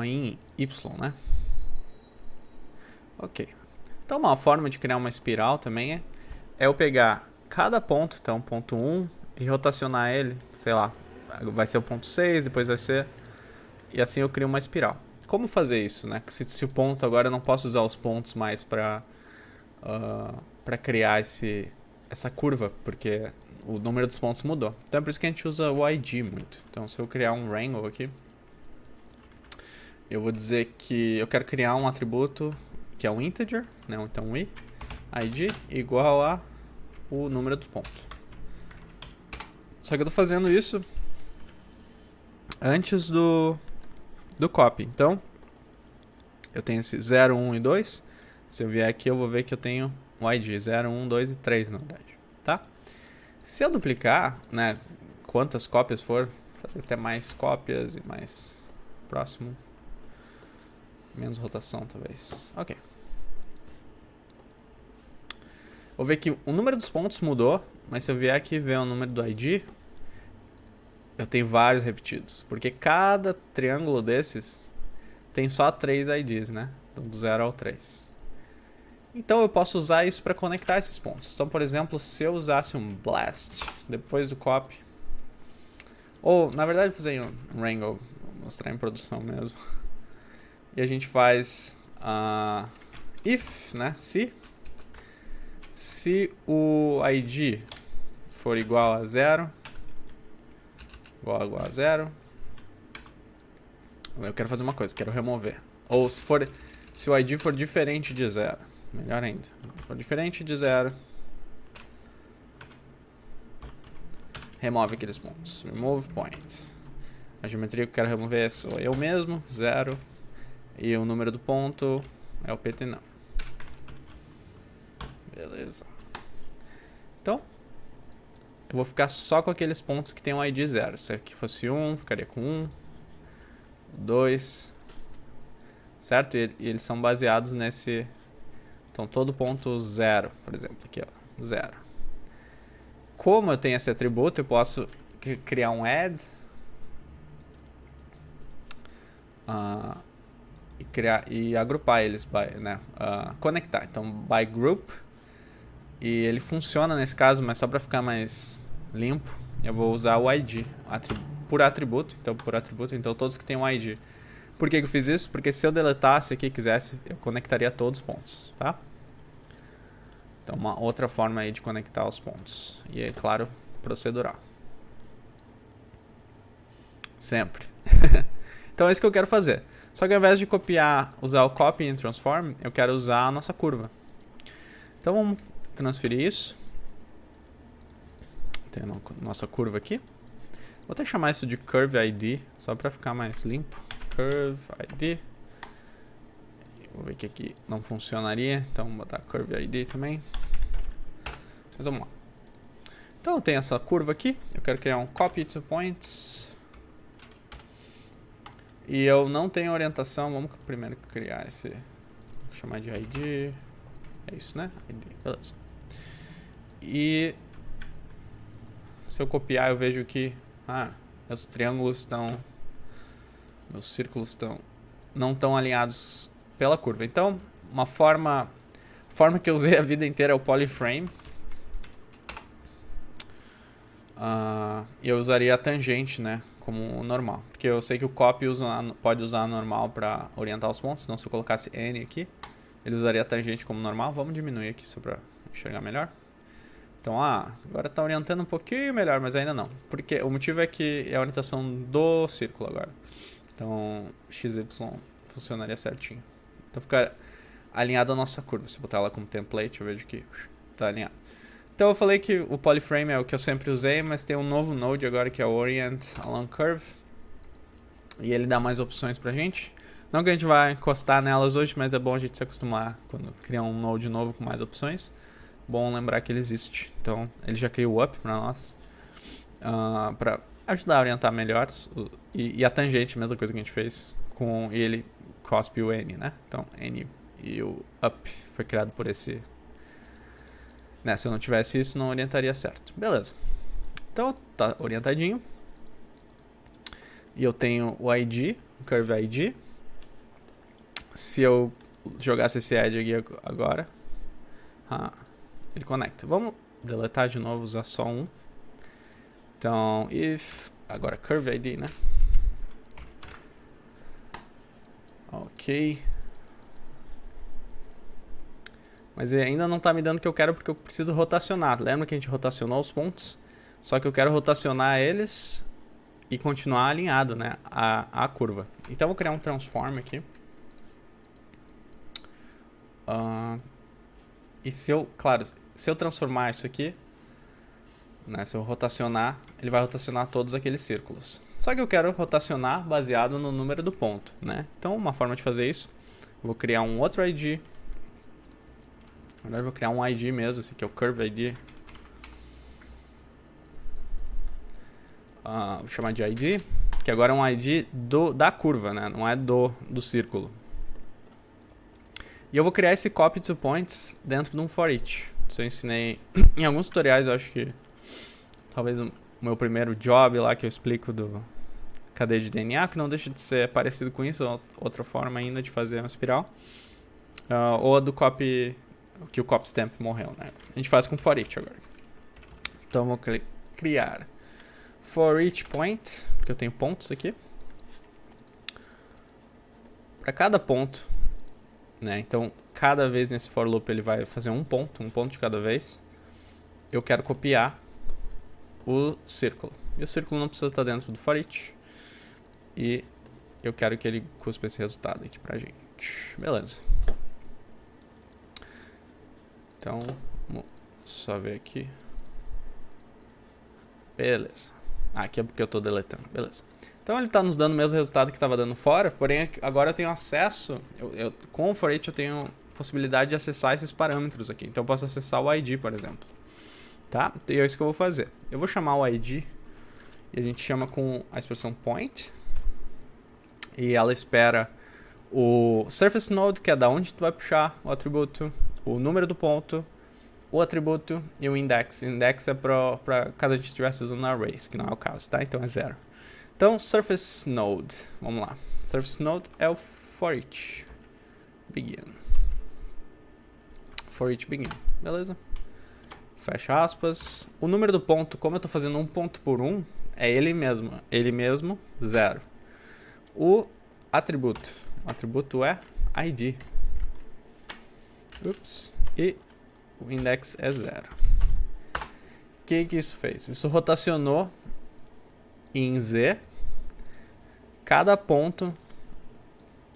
em Y, né? Ok. Então uma forma de criar uma espiral também é eu pegar cada ponto, então ponto 1, e rotacionar ele, sei lá, vai ser o ponto 6, depois vai ser... E assim eu crio uma espiral. Como fazer isso, né? Se o ponto agora eu não posso usar os pontos mais para criar essa curva, porque o número dos pontos mudou. Então é por isso que a gente usa o ID muito. Então se eu criar um wrangle aqui, eu vou dizer que eu quero criar um atributo que é um integer, né? Então um id igual a o número dos pontos. Só que eu tô fazendo isso antes do copy. Então, eu tenho esse 0, 1 e 2. Se eu vier aqui, eu vou ver que eu tenho o ID 0, 1, 2 e 3, na verdade. Tá? Se eu duplicar, né, quantas cópias for, fazer até mais cópias e mais próximo. Menos rotação, talvez. Ok. Vou ver que o número dos pontos mudou, mas se eu vier aqui e ver o número do ID, eu tenho vários repetidos. Porque cada triângulo desses tem só 3 IDs, né? Então, do 0 ao 3. Então, eu posso usar isso para conectar esses pontos. Então, por exemplo, se eu usasse um blast depois do copy, ou, na verdade, vou fazer um wrangle, vou mostrar em produção mesmo. E a gente faz if, né? Se o ID for igual a 0, igual a 0, eu quero fazer uma coisa, quero remover. Ou se o ID for diferente de 0, melhor ainda. Se for diferente de 0, remove aqueles pontos. Remove point. A geometria que eu quero remover sou eu mesmo, 0. E o número do ponto é o PT não. Beleza. Então, eu vou ficar só com aqueles pontos que tem um ID 0. Se aqui fosse 1, ficaria com 1, 2, certo? E eles são baseados nesse... Então, todo ponto 0, por exemplo, aqui, ó, 0. Como eu tenho esse atributo, eu posso criar um add e agrupar eles, né, conectar. Então, by group, e ele funciona nesse caso, mas só para ficar mais limpo, eu vou usar o ID por atributo. Então todos que tem um ID. Por que eu fiz isso? Porque se eu deletasse aqui e quisesse, eu conectaria todos os pontos, tá? Então, uma outra forma aí de conectar os pontos. E é claro, procedural. Sempre. Então é isso que eu quero fazer. Só que ao invés de usar o copy and transform, eu quero usar a nossa curva. Então vamos transferir isso. Tem a nossa curva aqui. Vou até chamar isso de curve ID, só para ficar mais limpo. Curve ID. Vou ver que aqui não funcionaria, então vou botar curve ID também. Mas vamos lá. Então eu tenho essa curva aqui, eu quero criar um copy to points. E eu não tenho orientação, vamos primeiro criar esse, vou chamar de ID. É isso, né? ID, beleza. E se eu copiar, eu vejo que meus triângulos estão, meus círculos não estão alinhados pela curva. Então, uma forma que eu usei a vida inteira é o polyframe. E eu usaria a tangente, né, como normal, porque eu sei que o copy pode usar a normal para orientar os pontos. Então, se eu colocasse n aqui, ele usaria a tangente como normal. Vamos diminuir aqui só para enxergar melhor. Então, agora está orientando um pouquinho melhor, mas ainda não. Porque o motivo é que é a orientação do círculo agora. Então, XY funcionaria certinho. Então, fica alinhado a nossa curva. Se eu botar ela como template, eu vejo que está alinhado. Então, eu falei que o polyframe é o que eu sempre usei, mas tem um novo node agora que é o Orient Along Curve. E ele dá mais opções pra gente. Não que a gente vai encostar nelas hoje, mas é bom a gente se acostumar quando criar um node novo com mais opções. Bom lembrar que ele existe. Então, ele já criou o up para nós, para ajudar a orientar melhor. E a tangente, a mesma coisa que a gente fez, e ele cospe o n, né? Então, n e o up foi criado por esse... Né, se eu não tivesse isso, não orientaria certo. Beleza. Então, tá orientadinho. E eu tenho o ID, o curve ID. Se eu jogasse esse add aqui agora... ele conecta. Vamos deletar de novo, usar só um. Então, if... Agora, curve ID, né? Ok. Mas ele ainda não está me dando o que eu quero porque eu preciso rotacionar. Lembra que a gente rotacionou os pontos? Só que eu quero rotacionar eles e continuar alinhado, né, a curva. Então, eu vou criar um transform aqui. E se eu transformar isso aqui, né, se eu rotacionar, ele vai rotacionar todos aqueles círculos. Só que eu quero rotacionar baseado no número do ponto, né? Então, uma forma de fazer isso, eu vou criar um outro ID. Na verdade, eu vou criar um ID mesmo, esse aqui é o Curve ID. Vou chamar de ID, que agora é um ID da curva, né? Não é do círculo. E eu vou criar esse copy to points dentro de um for each. Isso eu ensinei em alguns tutoriais, eu acho que talvez o meu primeiro job lá que eu explico do cadeia de DNA, que não deixa de ser parecido com isso, outra forma ainda de fazer uma espiral. Ou a do copy, que o copy stamp morreu, né? A gente faz com for each agora. Então eu vou criar for each point, porque eu tenho pontos aqui. Para cada ponto, né? Então, cada vez nesse for loop ele vai fazer um ponto de cada vez. Eu quero copiar o círculo. E o círculo não precisa estar dentro do for each. E eu quero que ele cuspa esse resultado aqui pra gente. Beleza. Então, vamos só ver aqui. Beleza. Aqui é porque eu estou deletando. Beleza. Então ele está nos dando o mesmo resultado que estava dando fora, porém agora eu tenho acesso, com o for each eu tenho possibilidade de acessar esses parâmetros aqui. Então eu posso acessar o ID, por exemplo. tá? E é isso que eu vou fazer. Eu vou chamar o ID e a gente chama com a expressão point e ela espera o surface node, que é da onde tu vai puxar o atributo, o número do ponto, o atributo e o index. O index é para caso a gente estivesse usando arrays, que não é o caso, tá? Então é 0. Então, surface node, vamos lá. Surface node é o for each begin. For each begin, beleza? Fecha aspas. O número do ponto, como eu estou fazendo um ponto por um, é ele mesmo, 0. O atributo é ID. Ups. E o index é 0. O que isso fez? Isso rotacionou em Z cada ponto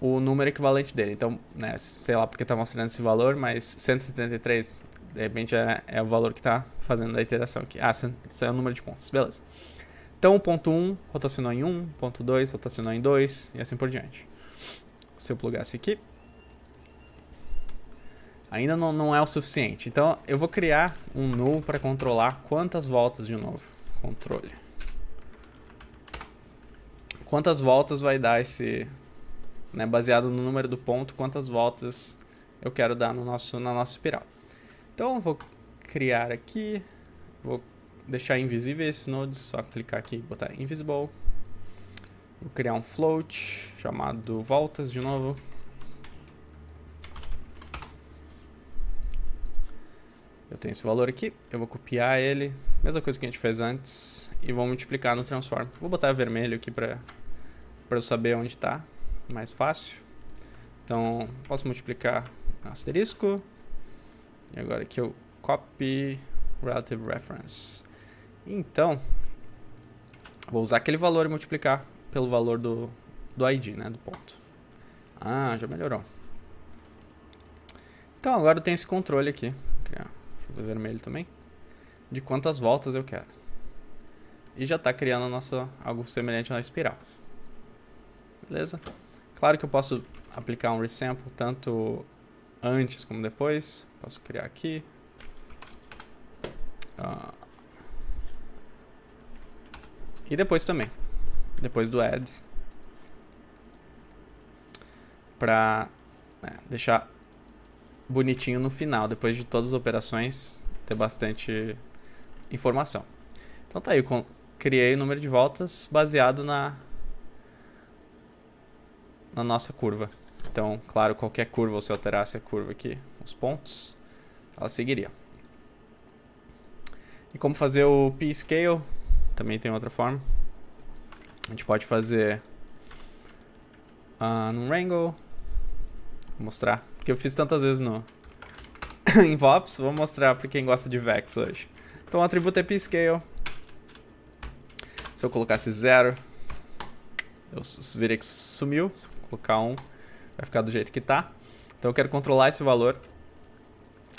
o número equivalente dele. Então, né, sei lá porque está mostrando esse valor, mas 173, de repente é o valor que está fazendo a iteração aqui. Ah, esse é o número de pontos, beleza. Então, o ponto 1 rotacionou em 1, ponto 2 rotacionou em 2 e assim por diante. Se eu plugasse aqui, ainda não é o suficiente. Então, eu vou criar um null para controlar quantas voltas de novo. Controle. Quantas voltas vai dar esse... Né, baseado no número do ponto, quantas voltas eu quero dar na nossa espiral. Então, eu vou criar aqui, vou deixar invisível esses nodes, só clicar aqui e botar invisible. Vou criar um float chamado voltas de novo. Eu tenho esse valor aqui, eu vou copiar ele, mesma coisa que a gente fez antes, e vou multiplicar no transform. Vou botar vermelho aqui para eu saber onde está. Mais fácil. Então, posso multiplicar asterisco. E agora aqui eu copy relative reference. Então, vou usar aquele valor e multiplicar pelo valor do ID, né, do ponto. Ah, já melhorou. Então, agora eu tenho esse controle aqui. Vou criar vermelho também. De quantas voltas eu quero. E já está criando algo semelhante na espiral. Beleza? Claro que eu posso aplicar um resample tanto antes como depois. Posso criar aqui. E depois também. Depois do add. Para deixar bonitinho no final. Depois de todas as operações, ter bastante informação. Então tá aí, eu criei o número de voltas baseado na nossa curva. Então, claro, qualquer curva, se eu alterasse a curva aqui, os pontos, ela seguiria. E como fazer o p-scale, também tem outra forma. A gente pode fazer num Wrangle. Vou mostrar, porque eu fiz tantas vezes em VOPs, vou mostrar para quem gosta de Vex hoje. Então, o atributo é p-scale. Se eu colocasse 0, eu virei que sumiu. Se eu colocar 1, vai ficar do jeito que tá. Então eu quero controlar esse valor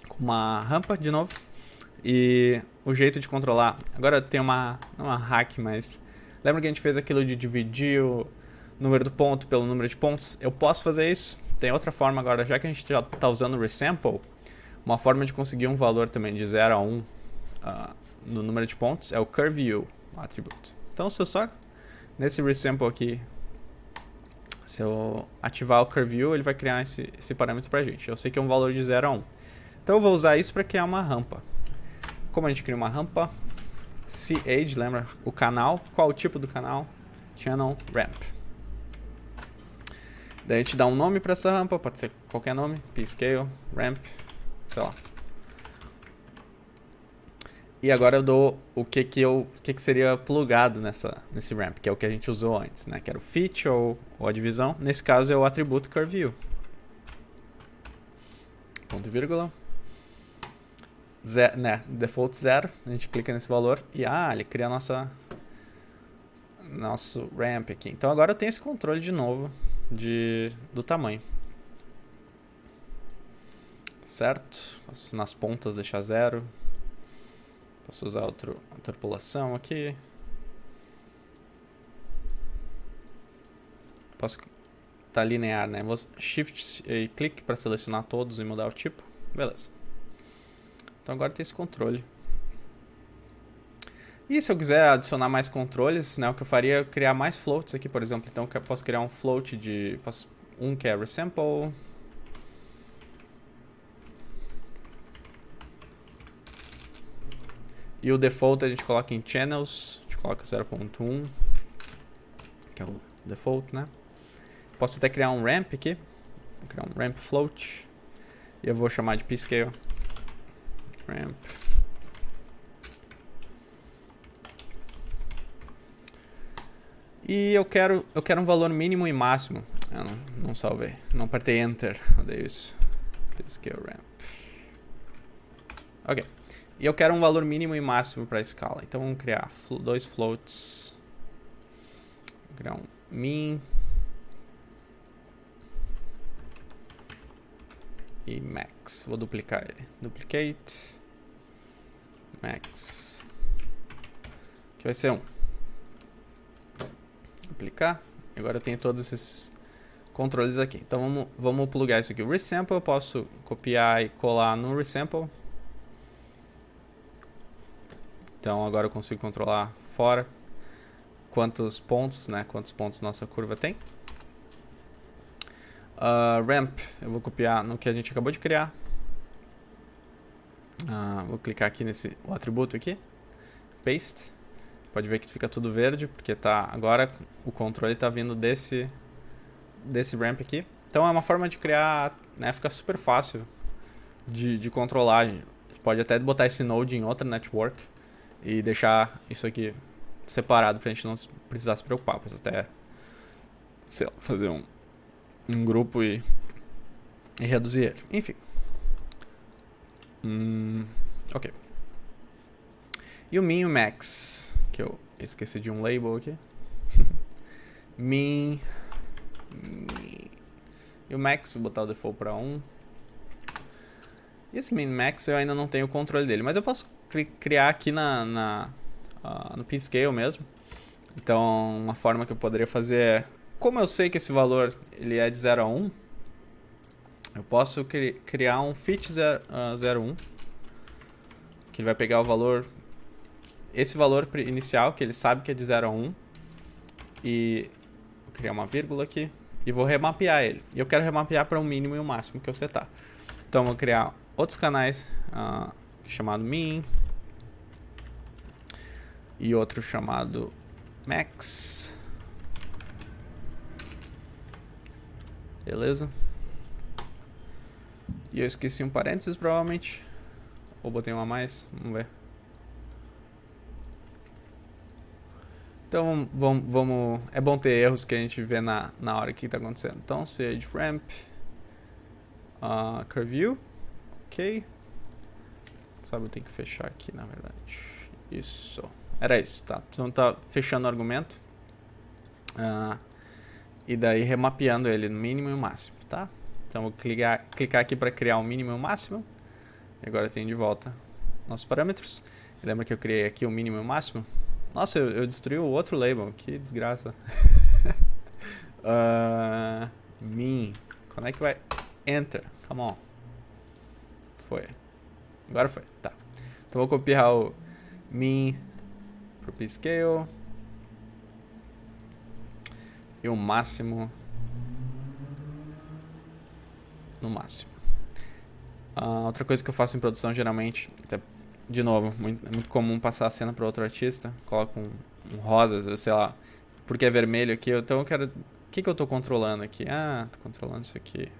com uma rampa de novo. E o jeito de controlar... Agora tem não é uma hack, mas... Lembra que a gente fez aquilo de dividir o número do ponto pelo número de pontos? Eu posso fazer isso. Tem outra forma agora, já que a gente já está usando o resample, uma forma de conseguir um valor também de 0 a 1 no número de pontos é o curveView, o atributo. Então se eu só... Nesse resample aqui, se eu ativar o curveView, ele vai criar esse parâmetro pra gente. Eu sei que é um valor de 0 a 1. Então eu vou usar isso para criar uma rampa. Como a gente cria uma rampa? CAge, lembra o canal? Qual o tipo do canal? Channel Ramp. Daí a gente dá um nome para essa rampa, pode ser qualquer nome. P-Scale, Ramp, sei lá. E agora eu dou o que seria plugado nesse ramp, que é o que a gente usou antes, né? Que era o fit ou a divisão. Nesse caso é o atributo curveView. Ponto e vírgula. Default 0. A gente clica nesse valor e ele cria nosso ramp aqui. Então agora eu tenho esse controle de novo do tamanho. Certo? Posso nas pontas deixar 0. Posso usar outra interpolação aqui. Posso tá linear, né? Vou shift e clique para selecionar todos e mudar o tipo. Beleza. Então agora tem esse controle E se eu quiser adicionar mais controles, né, o que eu faria é criar mais floats aqui, por exemplo. Então eu posso criar um float de um que é resample. E o default a gente coloca em channels, a gente coloca 0.1, que é o default, né? Posso até criar um ramp aqui, vou criar um ramp float, e eu vou chamar de pscale ramp. E eu quero um valor mínimo e máximo. Eu não salvei, não apertei enter, odeio isso. Pscale ramp. Ok. E eu quero um valor mínimo e máximo para a escala. Então vamos criar dois floats. Vou criar um min e max. Vou duplicar ele. Duplicate max, que vai ser 1. Duplicar. Agora eu tenho todos esses controles aqui. Então vamos plugar isso aqui. O resample eu posso copiar e colar no resample. Então agora eu consigo controlar fora quantos pontos, né? Quantos pontos nossa curva tem. Ramp, eu vou copiar no que a gente acabou de criar. Vou clicar aqui nesse atributo aqui. Paste. Pode ver que fica tudo verde, porque agora o controle está vindo desse ramp aqui. Então é uma forma de criar, né? Fica super fácil de controlar. A gente pode até botar esse node em outra network e deixar isso aqui separado pra gente não precisar se preocupar. Posso até, sei lá, fazer um grupo e reduzir ele. Enfim. Ok. E o min e o max, que eu esqueci de um label aqui. min. E o max, vou botar o default pra 1. E esse min max eu ainda não tenho o controle dele, mas eu posso criar aqui no pscale mesmo. Então uma forma que eu poderia fazer é, como eu sei que esse valor ele é de 0 a 1, eu posso criar um fit 01, que ele vai pegar o valor, esse valor inicial, que ele sabe que é de 0 a 1, e vou criar uma vírgula aqui, e vou remapear ele. E eu quero remapear para o mínimo e o máximo que eu setar. Então vou criar outros canais, chamado min, e outro chamado max. Beleza? E eu esqueci um parênteses provavelmente, ou botei um a mais, vamos ver. Então vamos, é bom ter erros que a gente vê na hora que está acontecendo. Então sage ramp curve view, ok. Sabe, eu tenho que fechar aqui na verdade. Isso, era isso, tá? Então tá fechando o argumento. E daí remapeando ele no mínimo e o máximo, tá? Então vou clicar aqui para criar o mínimo e o máximo. E agora eu tenho de volta nossos parâmetros. E lembra que eu criei aqui o mínimo e o máximo? Nossa, eu destruí o outro label, que desgraça. Min, quando é que vai? Enter, come on. Foi. Agora foi, tá. Então vou copiar o min pro pscale. E o máximo no máximo. Outra coisa que eu faço em produção geralmente, até, de novo, é muito comum passar a cena para outro artista, coloco um rosa, sei lá, porque é vermelho aqui, então eu quero, o que eu tô controlando aqui? Tô controlando isso aqui.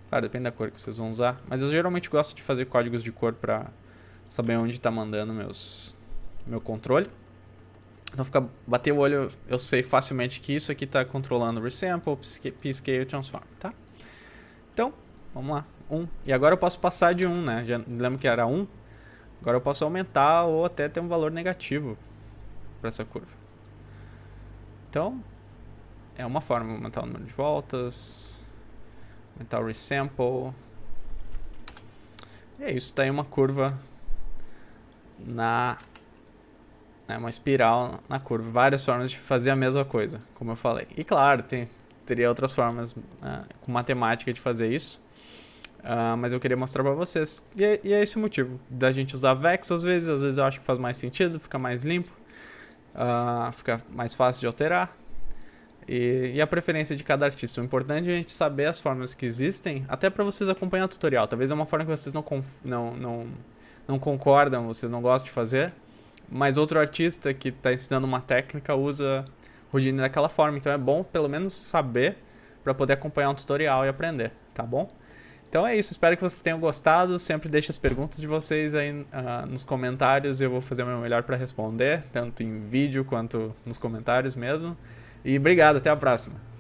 Claro, depende da cor que vocês vão usar, mas eu geralmente gosto de fazer códigos de cor para saber onde tá mandando meu controle. Então bater o olho, eu sei facilmente que isso aqui tá controlando resample, pscale e transform, tá? Então, vamos lá, 1. E agora eu posso passar de 1, né? Já lembro que era 1. Agora eu posso aumentar ou até ter um valor negativo para essa curva. Então, é uma forma. Aumentar o número de voltas, aumentar o resample. E é isso, tá aí uma curva uma espiral na curva. Várias formas de fazer a mesma coisa, como eu falei. E claro, teria outras formas com matemática de fazer isso. Mas eu queria mostrar pra vocês. E é esse o motivo da gente usar Vex às vezes eu acho que faz mais sentido, fica mais limpo, fica mais fácil de alterar. E a preferência de cada artista. O importante é a gente saber as formas que existem, até para vocês acompanhar o tutorial. Talvez é uma forma que vocês não concordam, vocês não gostam de fazer, mas outro artista que está ensinando uma técnica usa Houdini daquela forma. Então é bom pelo menos saber para poder acompanhar um tutorial e aprender, tá bom? Então é isso, espero que vocês tenham gostado. Sempre deixe as perguntas de vocês aí nos comentários e eu vou fazer o meu melhor para responder, tanto em vídeo quanto nos comentários mesmo. E obrigado, até a próxima.